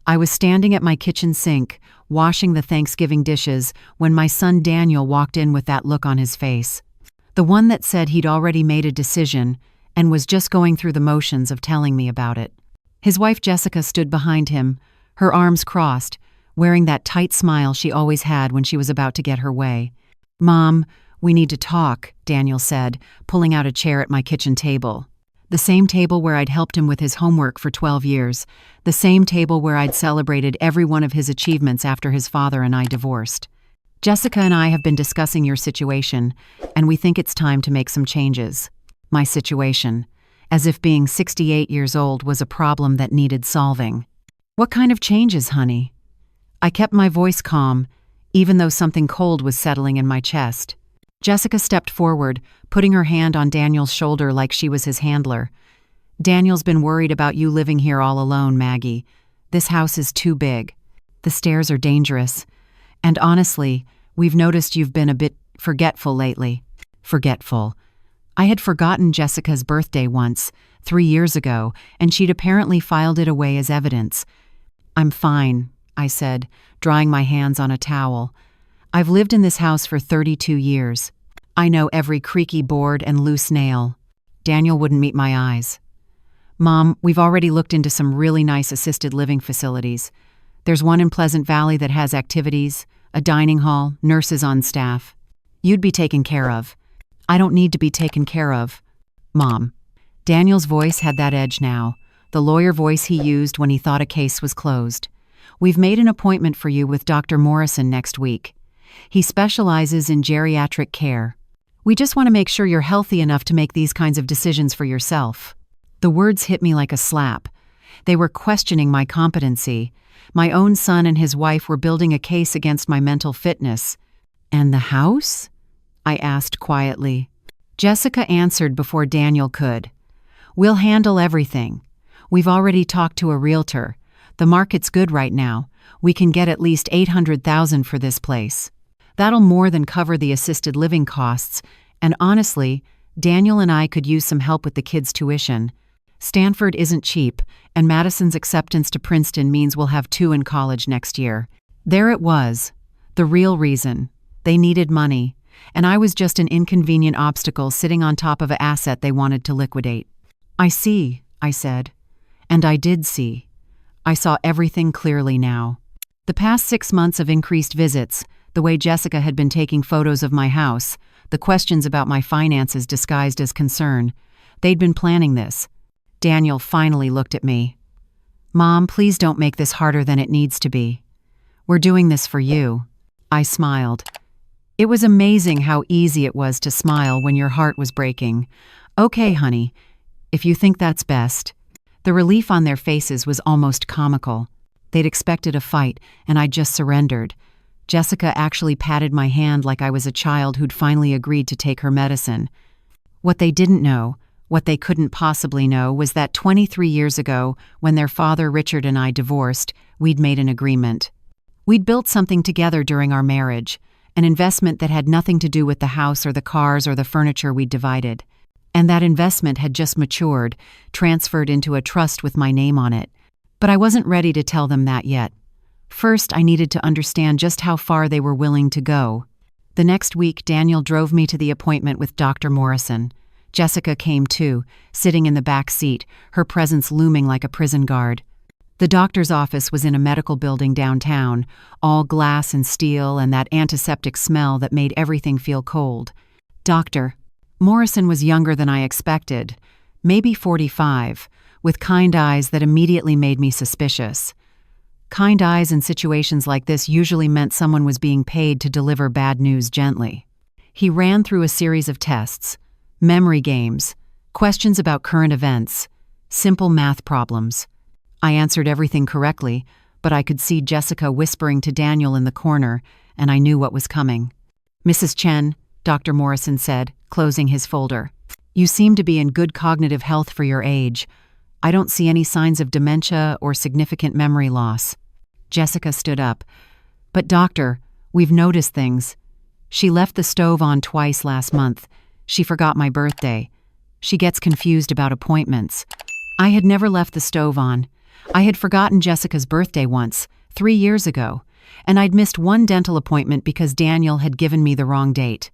I was standing at my kitchen sink, washing the Thanksgiving dishes, when my son Daniel walked in with that look on his face. The one that said he'd already made a decision and was just going through the motions of telling me about it. His wife Jessica stood behind him, her arms crossed, wearing that tight smile she always had when she was about to get her way. "Mom, we need to talk," Daniel said, pulling out a chair at my kitchen table. The same table where I'd helped him with his homework for 12 years, the same table where I'd celebrated every one of his achievements after his father and I divorced. "Jessica and I have been discussing your situation, and we think it's time to make some changes." My situation, as if being 68 years old was a problem that needed solving. "What kind of changes, honey?" I kept my voice calm, even though something cold was settling in my chest. Jessica stepped forward, putting her hand on Daniel's shoulder like she was his handler. "Daniel's been worried about you living here all alone, Maggie. This house is too big. The stairs are dangerous. And honestly, we've noticed you've been a bit forgetful lately." Forgetful. I had forgotten Jessica's birthday once, 3 years ago, and she'd apparently filed it away as evidence. "I'm fine," I said, drying my hands on a towel. "I've lived in this house for 32 years. I know every creaky board and loose nail." Daniel wouldn't meet my eyes. "Mom, we've already looked into some really nice assisted living facilities. There's one in Pleasant Valley that has activities, a dining hall, nurses on staff. You'd be taken care of." "I don't need to be taken care of, Mom." Daniel's voice had that edge now, the lawyer voice he used when he thought a case was closed. "We've made an appointment for you with Dr. Morrison next week. He specializes in geriatric care. We just want to make sure you're healthy enough to make these kinds of decisions for yourself." The words hit me like a slap. They were questioning my competency. My own son and his wife were building a case against my mental fitness. "And the house?" I asked quietly. Jessica answered before Daniel could. "We'll handle everything. We've already talked to a realtor. The market's good right now. We can get at least $800,000 for this place. That'll more than cover the assisted living costs, and honestly, Daniel and I could use some help with the kids' tuition. Stanford isn't cheap, and Madison's acceptance to Princeton means we'll have 2 in college next year." There it was, the real reason. They needed money, and I was just an inconvenient obstacle sitting on top of an asset they wanted to liquidate. "I see," I said. And I did see. I saw everything clearly now. The past 6 months of increased visits, the way Jessica had been taking photos of my house, the questions about my finances disguised as concern. They'd been planning this. Daniel finally looked at me. "Mom, please don't make this harder than it needs to be. We're doing this for you." I smiled. It was amazing how easy it was to smile when your heart was breaking. "Okay, honey, if you think that's best." The relief on their faces was almost comical. They'd expected a fight, and I'd just surrendered. Jessica actually patted my hand like I was a child who'd finally agreed to take her medicine. What they didn't know, what they couldn't possibly know, was that 23 years ago, when their father Richard and I divorced, we'd made an agreement. We'd built something together during our marriage, an investment that had nothing to do with the house or the cars or the furniture we'd divided. And that investment had just matured, transferred into a trust with my name on it. But I wasn't ready to tell them that yet. First, I needed to understand just how far they were willing to go. The next week, Daniel drove me to the appointment with Dr. Morrison. Jessica came too, sitting in the back seat, her presence looming like a prison guard. The doctor's office was in a medical building downtown, all glass and steel and that antiseptic smell that made everything feel cold. Dr. Morrison was younger than I expected, maybe 45, with kind eyes that immediately made me suspicious. Kind eyes in situations like this usually meant someone was being paid to deliver bad news gently. He ran through a series of tests, memory games, questions about current events, simple math problems. I answered everything correctly, but I could see Jessica whispering to Daniel in the corner, and I knew what was coming. "Mrs. Chen," Dr. Morrison said, closing his folder, "you seem to be in good cognitive health for your age. I don't see any signs of dementia or significant memory loss." Jessica stood up. "But doctor, we've noticed things. She left the stove on twice last month. She forgot my birthday. She gets confused about appointments." I had never left the stove on. I had forgotten Jessica's birthday once, 3 years ago, and I'd missed one dental appointment because Daniel had given me the wrong date.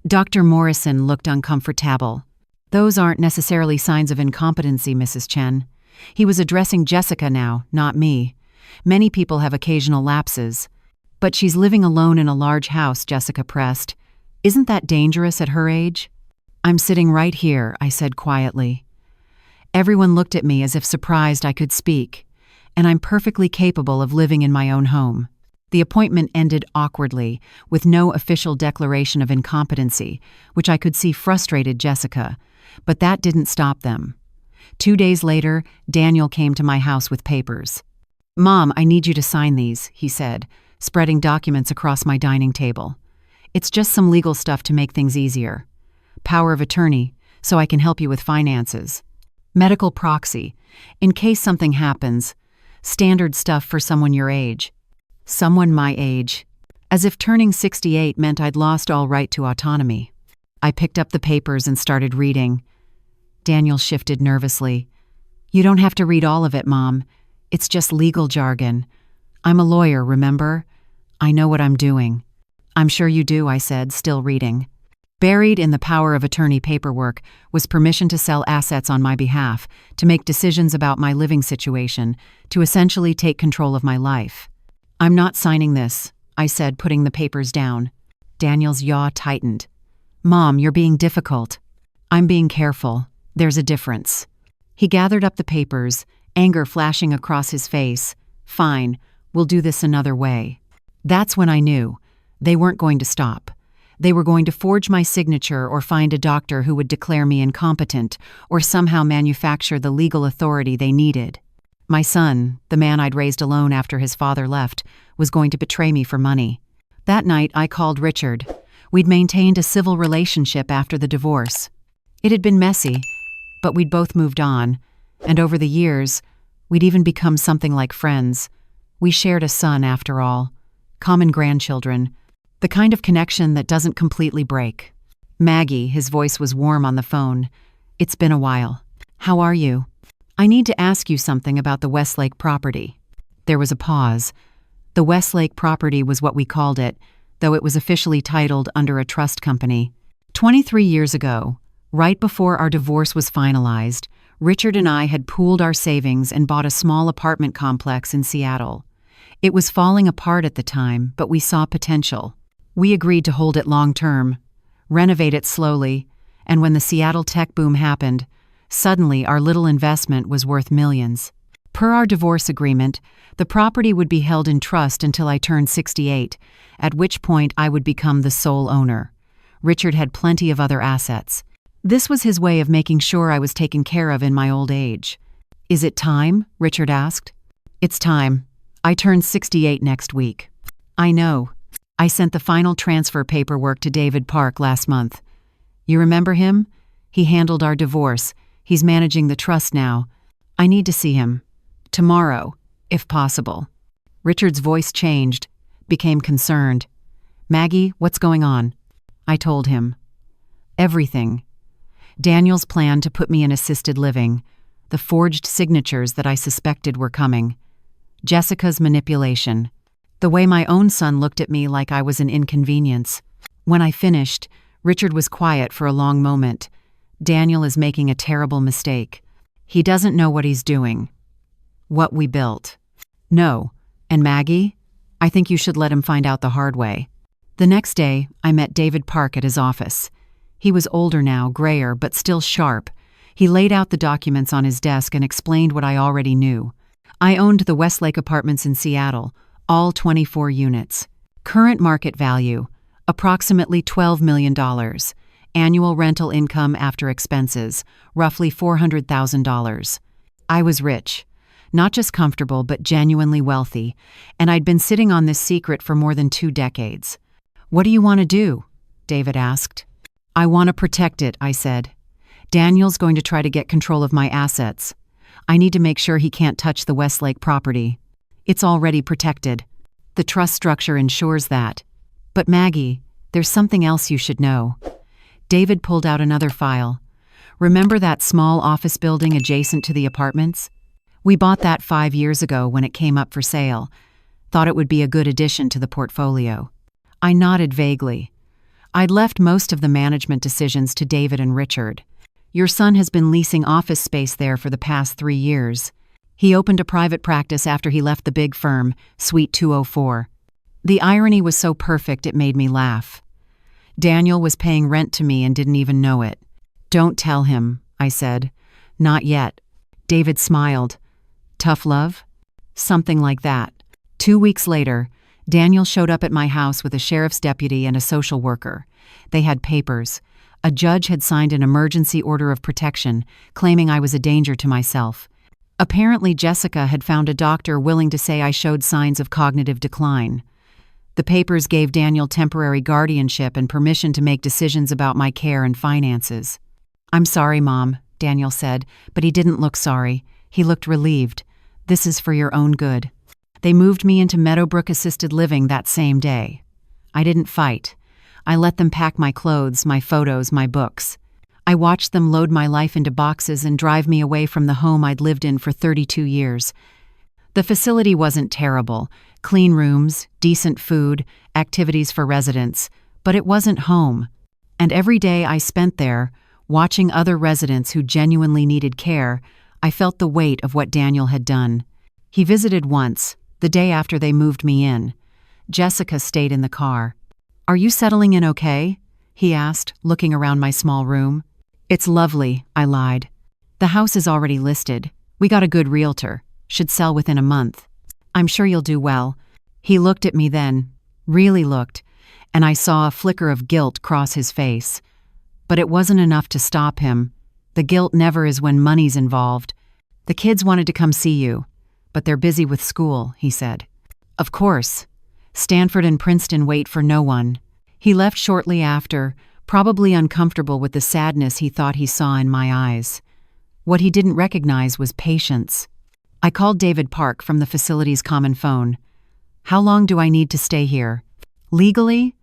Dr. Morrison looked uncomfortable. Those aren't necessarily signs of incompetency, Mrs. Chen. He was addressing Jessica now, not me. Many people have occasional lapses. But she's living alone in a large house, Jessica pressed. Isn't that dangerous at her age? I'm sitting right here, I said quietly. Everyone looked at me as if surprised I could speak, and I'm perfectly capable of living in my own home. The appointment ended awkwardly, with no official declaration of incompetency, which I could see frustrated Jessica, but that didn't stop them. 2 days later, Daniel came to my house with papers. "Mom, I need you to sign these," he said, spreading documents across my dining table. "It's just some legal stuff to make things easier. Power of attorney, so I can help you with finances. Medical proxy, in case something happens. Standard stuff for someone your age." Someone my age. As if turning 68 meant I'd lost all right to autonomy. I picked up the papers and started reading. Daniel shifted nervously. "You don't have to read all of it, Mom. It's just legal jargon. I'm a lawyer, remember? I know what I'm doing." "I'm sure you do," I said, still reading. Buried in the power of attorney paperwork was permission to sell assets on my behalf, to make decisions about my living situation, to essentially take control of my life. "I'm not signing this," I said, putting the papers down. Daniel's jaw tightened. "Mom, you're being difficult." "I'm being careful. There's a difference." He gathered up the papers, anger flashing across his face. "Fine, we'll do this another way." That's when I knew. They weren't going to stop. They were going to forge my signature or find a doctor who would declare me incompetent or somehow manufacture the legal authority they needed. My son, the man I'd raised alone after his father left, was going to betray me for money. That night, I called Richard. We'd maintained a civil relationship after the divorce. It had been messy, but we'd both moved on, and over the years, we'd even become something like friends. We shared a son, after all. Common grandchildren. The kind of connection that doesn't completely break. "Maggie," his voice was warm on the phone. "It's been a while. How are you? I need to ask you something about the Westlake property." There was a pause. The Westlake property was what we called it, though it was officially titled under a trust company. 23 years ago, right before our divorce was finalized, Richard and I had pooled our savings and bought a small apartment complex in Seattle. It was falling apart at the time, but we saw potential. We agreed to hold it long-term, renovate it slowly, and when the Seattle tech boom happened, suddenly our little investment was worth millions. Per our divorce agreement, the property would be held in trust until I turned 68, at which point I would become the sole owner. Richard had plenty of other assets. This was his way of making sure I was taken care of in my old age. "Is it time?" Richard asked. "It's time. I turn 68 next week." "I know. I sent the final transfer paperwork to David Park last month. You remember him? He handled our divorce. He's managing the trust now. I need to see him. Tomorrow, if possible." Richard's voice changed, became concerned. "Maggie, what's going on?" I told him. Everything. Daniel's plan to put me in assisted living, the forged signatures that I suspected were coming, Jessica's manipulation, the way my own son looked at me like I was an inconvenience. When I finished, Richard was quiet for a long moment. "Daniel is making a terrible mistake. He doesn't know what he's doing. What we built." "No. And Maggie? I think you should let him find out the hard way." The next day, I met David Park at his office. He was older now, grayer, but still sharp. He laid out the documents on his desk and explained what I already knew. I owned the Westlake Apartments in Seattle, all 24 units. Current market value, approximately $12 million. Annual rental income after expenses, roughly $400,000. I was rich. Not just comfortable, but genuinely wealthy, and I'd been sitting on this secret for more than 2 decades. "What do you want to do?" David asked. "I want to protect it," I said. "Daniel's going to try to get control of my assets. I need to make sure he can't touch the Westlake property. It's already protected. The trust structure ensures that. But Maggie, there's something else you should know." David pulled out another file. "Remember that small office building adjacent to the apartments? We bought that 5 years ago when it came up for sale. Thought it would be a good addition to the portfolio. I nodded vaguely. I'd left most of the management decisions to David and Richard. Your son has been leasing office space there for the past 3 years. He opened a private practice after he left the big firm, Suite 204. The irony was so perfect it made me laugh. Daniel was paying rent to me and didn't even know it. Don't tell him, I said. Not yet. David smiled. Tough love? Something like that. 2 weeks later, Daniel showed up at my house with a sheriff's deputy and a social worker. They had papers. A judge had signed an emergency order of protection, claiming I was a danger to myself. Apparently, Jessica had found a doctor willing to say I showed signs of cognitive decline. The papers gave Daniel temporary guardianship and permission to make decisions about my care and finances. I'm sorry, Mom, Daniel said, but he didn't look sorry. He looked relieved. This is for your own good. They moved me into Meadowbrook Assisted Living that same day. I didn't fight. I let them pack my clothes, my photos, my books. I watched them load my life into boxes and drive me away from the home I'd lived in for 32 years. The facility wasn't terrible. Clean rooms, decent food, activities for residents, but it wasn't home. And every day I spent there, watching other residents who genuinely needed care, I felt the weight of what Daniel had done. He visited once, the day after they moved me in. Jessica stayed in the car. Are you settling in okay? He asked, looking around my small room. It's lovely, I lied. The house is already listed. We got a good realtor. Should sell within a month. I'm sure you'll do well. He looked at me then, really looked, and I saw a flicker of guilt cross his face. But it wasn't enough to stop him. The guilt never is when money's involved. The kids wanted to come see you, but they're busy with school, he said. Of course. Stanford and Princeton wait for no one. He left shortly after, probably uncomfortable with the sadness he thought he saw in my eyes. What he didn't recognize was patience. I called David Park from the facility's common phone. How long do I need to stay here? Legally?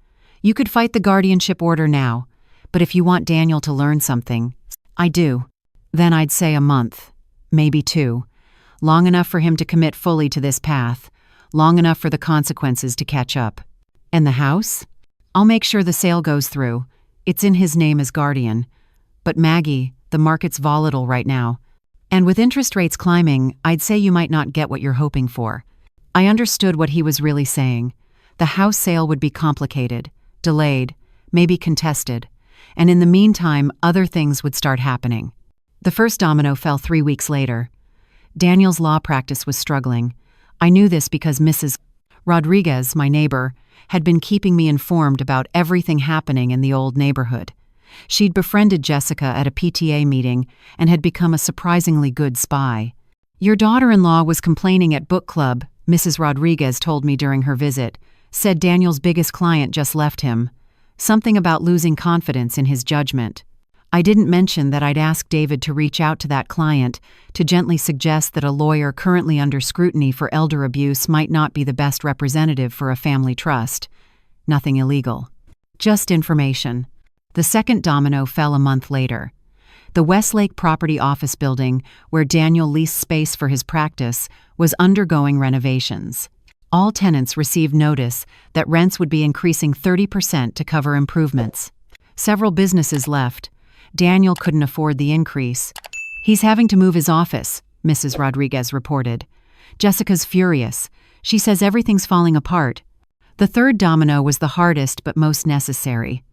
You could fight the guardianship order now, but if you want Daniel to learn something, I do. Then I'd say a month, maybe 2. Long enough for him to commit fully to this path, long enough for the consequences to catch up. And the house? I'll make sure the sale goes through. It's in his name as guardian. But Maggie, the market's volatile right now. And with interest rates climbing, I'd say you might not get what you're hoping for. I understood what he was really saying. The house sale would be complicated, delayed, maybe contested. And in the meantime, other things would start happening. The first domino fell 3 weeks later. Daniel's law practice was struggling. I knew this because Mrs. Rodriguez, my neighbor, had been keeping me informed about everything happening in the old neighborhood. She'd befriended Jessica at a PTA meeting and had become a surprisingly good spy. Your daughter-in-law was complaining at book club, Mrs. Rodriguez told me during her visit, said Daniel's biggest client just left him. Something about losing confidence in his judgment. I didn't mention that I'd asked David to reach out to that client to gently suggest that a lawyer currently under scrutiny for elder abuse might not be the best representative for a family trust. Nothing illegal. Just information. The second domino fell a month later. The Westlake Property Office Building, where Daniel leased space for his practice, was undergoing renovations. All tenants received notice that rents would be increasing 30% to cover improvements. Several businesses left. Daniel couldn't afford the increase. He's having to move his office, Mrs. Rodriguez reported. Jessica's furious. She says everything's falling apart. The third domino was the hardest but most necessary.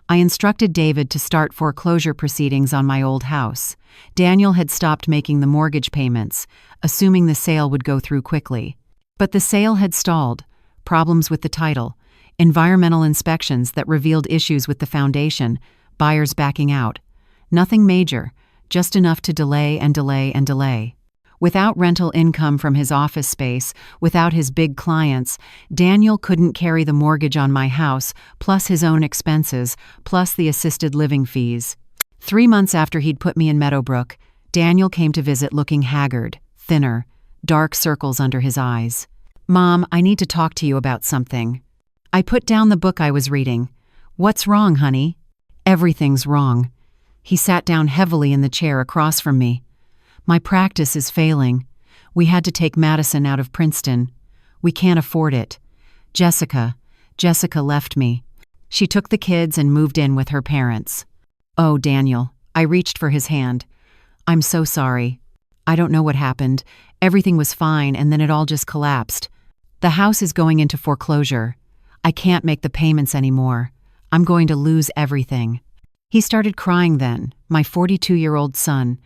I instructed David to start foreclosure proceedings on my old house. Daniel had stopped making the mortgage payments, assuming the sale would go through quickly. But the sale had stalled. Problems with the title, environmental inspections that revealed issues with the foundation, buyers backing out. Nothing major, just enough to delay and delay and delay. Without rental income from his office space, without his big clients, Daniel couldn't carry the mortgage on my house, plus his own expenses, plus the assisted living fees. 3 months after he'd put me in Meadowbrook, Daniel came to visit looking haggard, thinner, dark circles under his eyes. Mom, I need to talk to you about something. I put down the book I was reading. What's wrong, honey? Everything's wrong. He sat down heavily in the chair across from me. My practice is failing. We had to take Madison out of Princeton. We can't afford it. Jessica left me. She took the kids and moved in with her parents. Oh, Daniel, I reached for his hand. I'm so sorry. I don't know what happened. Everything was fine and then it all just collapsed. The house is going into foreclosure. I can't make the payments anymore. I'm going to lose everything. He started crying then, my 42-year-old son,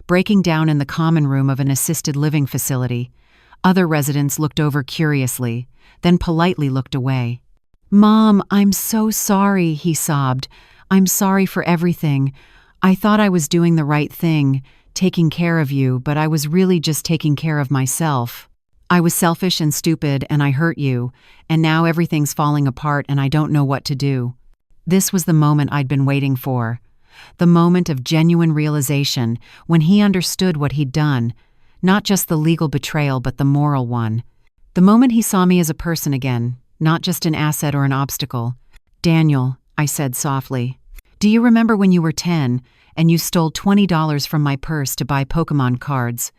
breaking down in the common room of an assisted living facility. Other residents looked over curiously, then politely looked away. "Mom, I'm so sorry," he sobbed. "I'm sorry for everything. I thought I was doing the right thing, taking care of you, but I was really just taking care of myself. I was selfish and stupid and I hurt you, and now everything's falling apart and I don't know what to do." This was the moment I'd been waiting for. The moment of genuine realization when he understood what he'd done, not just the legal betrayal but the moral one. The moment he saw me as a person again, not just an asset or an obstacle. "Daniel," I said softly, "do you remember when you were 10 and you stole $20 from my purse to buy Pokemon cards?"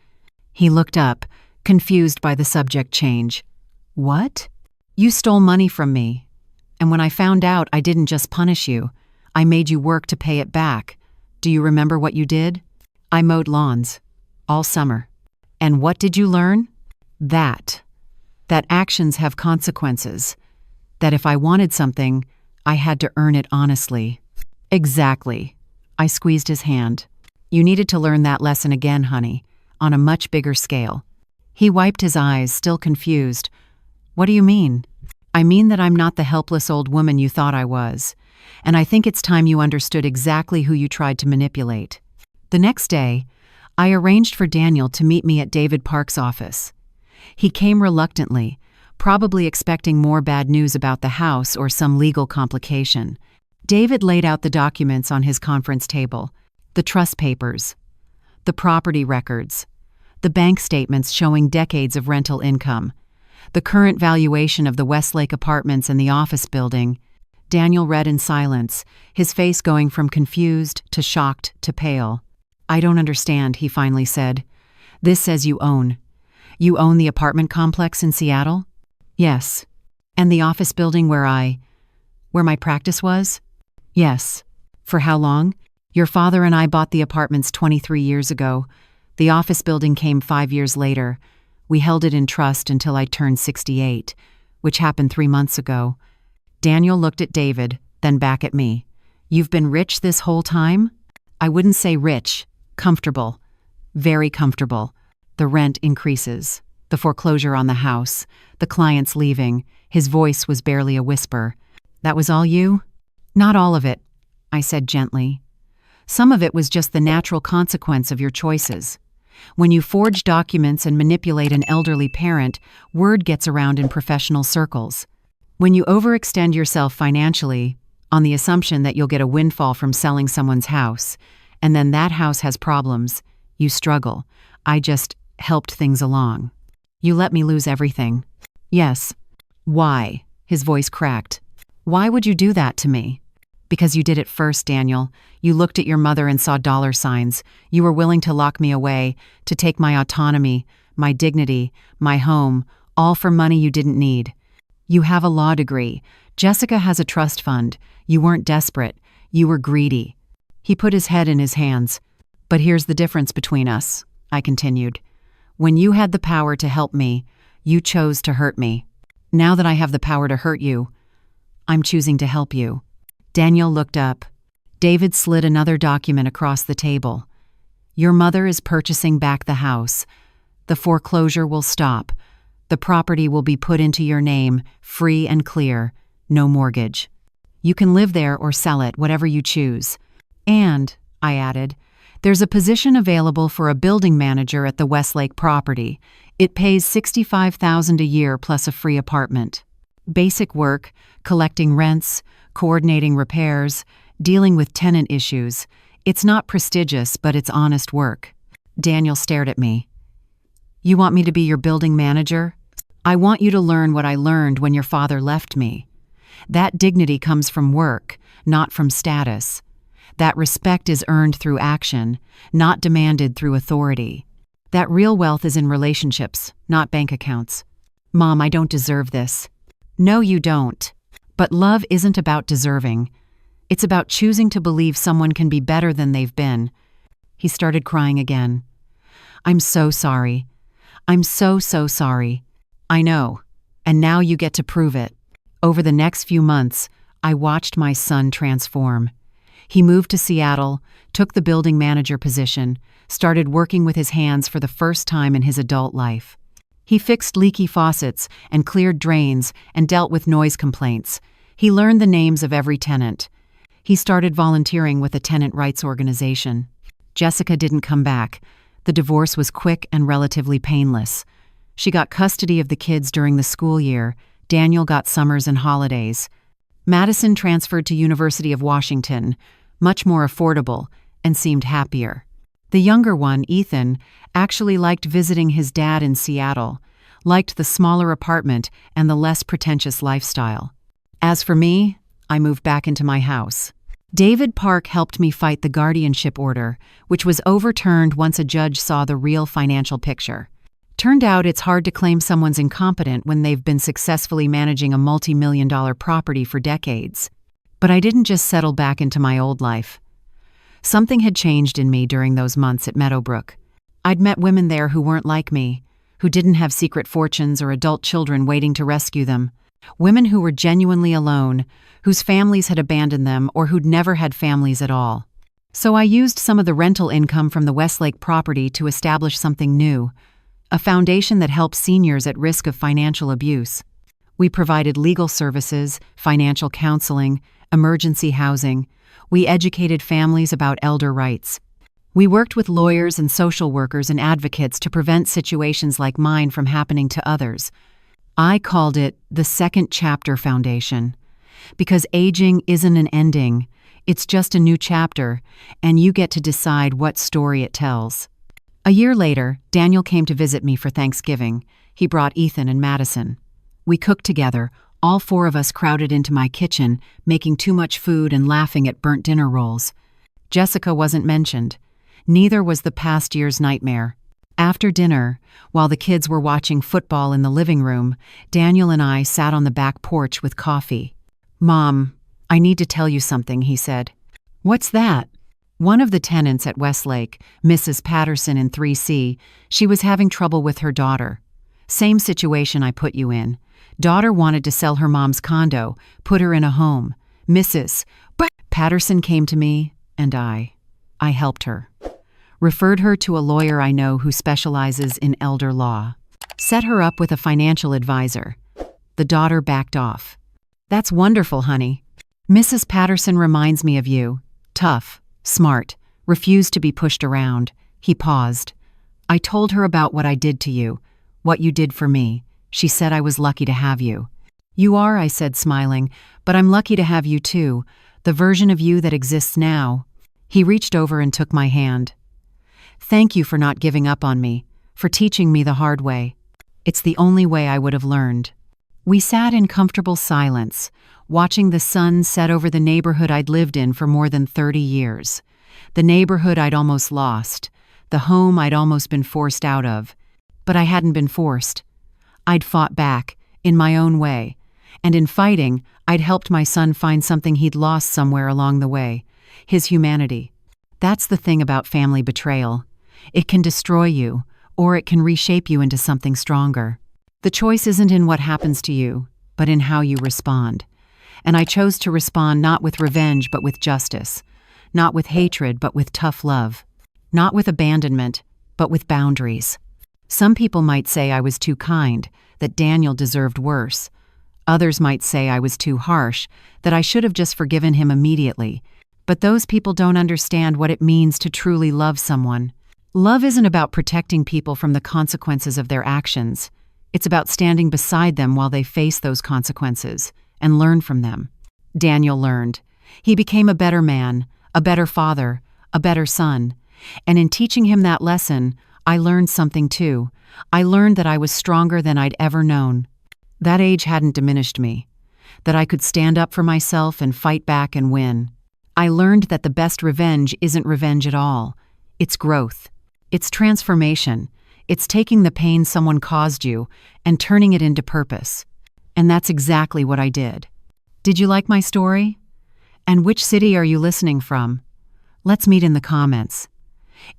He looked up, confused by the subject change. "What?" "You stole money from me. And when I found out, I didn't just punish you. I made you work to pay it back. Do you remember what you did?" "I mowed lawns. All summer." "And what did you learn?" That actions have consequences. That if I wanted something, I had to earn it honestly." "Exactly." I squeezed his hand. "You needed to learn that lesson again, honey, on a much bigger scale." He wiped his eyes, still confused. "What do you mean?" "I mean that I'm not the helpless old woman you thought I was, and I think it's time you understood exactly who you tried to manipulate." The next day, I arranged for Daniel to meet me at David Park's office. He came reluctantly, probably expecting more bad news about the house or some legal complication. David laid out the documents on his conference table: the trust papers, the property records, the bank statements showing decades of rental income, the current valuation of the Westlake apartments and the office building. Daniel read in silence, his face going from confused to shocked to pale. "I don't understand," he finally said. "This says you own. You own the apartment complex in Seattle?" "Yes." "And the office building where my practice was?" "Yes." "For how long?" "Your father and I bought the apartments 23 years ago. The office building came 5 years later. We held it in trust until I turned 68, which happened 3 months ago." Daniel looked at David, then back at me. "You've been rich this whole time?" "I wouldn't say rich. Comfortable. Very comfortable. The rent increases. The foreclosure on the house. The clients leaving." His voice was barely a whisper. "That was all you?" "Not all of it," I said gently. "Some of it was just the natural consequence of your choices. When you forge documents and manipulate an elderly parent, word gets around in professional circles. When you overextend yourself financially, on the assumption that you'll get a windfall from selling someone's house, and then that house has problems, you struggle. I just helped things along. You let me lose everything." "Yes." "Why?" His voice cracked. "Why would you do that to me?" "Because you did it first, Daniel. You looked at your mother and saw dollar signs. You were willing to lock me away, to take my autonomy, my dignity, my home, all for money you didn't need. You have a law degree. Jessica has a trust fund. You weren't desperate. You were greedy." He put his head in his hands. "But here's the difference between us," I continued. "When you had the power to help me, you chose to hurt me. Now that I have the power to hurt you, I'm choosing to help you." Daniel looked up. David slid another document across the table. "Your mother is purchasing back the house. The foreclosure will stop. The property will be put into your name, free and clear, no mortgage. You can live there or sell it, whatever you choose. And," I added, "there's a position available for a building manager at the Westlake property. It pays $65,000 a year plus a free apartment. Basic work, collecting rents, coordinating repairs, dealing with tenant issues. It's not prestigious, but it's honest work." Daniel stared at me. "You want me to be your building manager? I want you to learn what I learned when your father left me. That dignity comes from work, not from status. That respect is earned through action, not demanded through authority. That real wealth is in relationships, not bank accounts. Mom, I don't deserve this. No, you don't. But love isn't about deserving. It's about choosing to believe someone can be better than they've been. He started crying again. I'm so sorry. I'm so sorry. I know. And now you get to prove it. Over the next few months, I watched my son transform. He moved to Seattle, took the building manager position, started working with his hands for the first time in his adult life. He fixed leaky faucets and cleared drains and dealt with noise complaints. He learned the names of every tenant. He started volunteering with a tenant rights organization. Jessica didn't come back. The divorce was quick and relatively painless. She got custody of the kids during the school year. Daniel got summers and holidays. Madison transferred to University of Washington, much more affordable, and seemed happier. The younger one, Ethan, actually liked visiting his dad in Seattle, liked the smaller apartment and the less pretentious lifestyle. As for me, I moved back into my house. David Park helped me fight the guardianship order, which was overturned once a judge saw the real financial picture. Turned out it's hard to claim someone's incompetent when they've been successfully managing a multi-million-dollar property for decades. But I didn't just settle back into my old life. Something had changed in me during those months at Meadowbrook. I'd met women there who weren't like me, who didn't have secret fortunes or adult children waiting to rescue them. Women who were genuinely alone, whose families had abandoned them or who'd never had families at all. So I used some of the rental income from the Westlake property to establish something new, a foundation that helps seniors at risk of financial abuse. We provided legal services, financial counseling, emergency housing. We educated families about elder rights. We worked with lawyers and social workers and advocates to prevent situations like mine from happening to others. I called it the Second Chapter Foundation, because aging isn't an ending, it's just a new chapter, and you get to decide what story it tells. A year later, Daniel came to visit me for Thanksgiving. He brought Ethan and Madison. We cooked together, all four of us crowded into my kitchen, making too much food and laughing at burnt dinner rolls. Jessica wasn't mentioned. Neither was the past year's nightmare. After dinner, while the kids were watching football in the living room, Daniel and I sat on the back porch with coffee. Mom, I need to tell you something, he said. What's that? One of the tenants at Westlake, Mrs. Patterson in 3C, she was having trouble with her daughter. Same situation I put you in. Daughter wanted to sell her mom's condo, put her in a home. Mrs. Patterson came to me, and I helped her. Referred her to a lawyer I know who specializes in elder law. Set her up with a financial advisor. The daughter backed off. That's wonderful, honey. Mrs. Patterson reminds me of you. Tough, smart, refused to be pushed around. He paused. I told her about what I did to you, what you did for me. She said I was lucky to have you. You are, I said, smiling, but I'm lucky to have you too, the version of you that exists now. He reached over and took my hand. Thank you for not giving up on me, for teaching me the hard way. It's the only way I would have learned. We sat in comfortable silence, watching the sun set over the neighborhood I'd lived in for more than 30 years. The neighborhood I'd almost lost, the home I'd almost been forced out of. But I hadn't been forced. I'd fought back, in my own way, and in fighting, I'd helped my son find something he'd lost somewhere along the way, his humanity. That's the thing about family betrayal. It can destroy you, or it can reshape you into something stronger. The choice isn't in what happens to you, but in how you respond. And I chose to respond not with revenge but with justice, not with hatred but with tough love, not with abandonment but with boundaries. Some people might say I was too kind, that Daniel deserved worse. Others might say I was too harsh, that I should have just forgiven him immediately. But those people don't understand what it means to truly love someone. Love isn't about protecting people from the consequences of their actions. It's about standing beside them while they face those consequences and learn from them. Daniel learned. He became a better man, a better father, a better son. And in teaching him that lesson, I learned something too. I learned that I was stronger than I'd ever known. That age hadn't diminished me. That I could stand up for myself and fight back and win. I learned that the best revenge isn't revenge at all. It's growth. It's transformation. It's taking the pain someone caused you and turning it into purpose. And that's exactly what I did. Did you like my story? And which city are you listening from? Let's meet in the comments.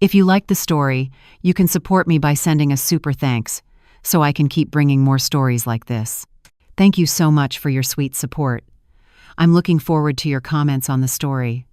If you like the story, you can support me by sending a super thanks, so I can keep bringing more stories like this. Thank you so much for your sweet support. I'm looking forward to your comments on the story.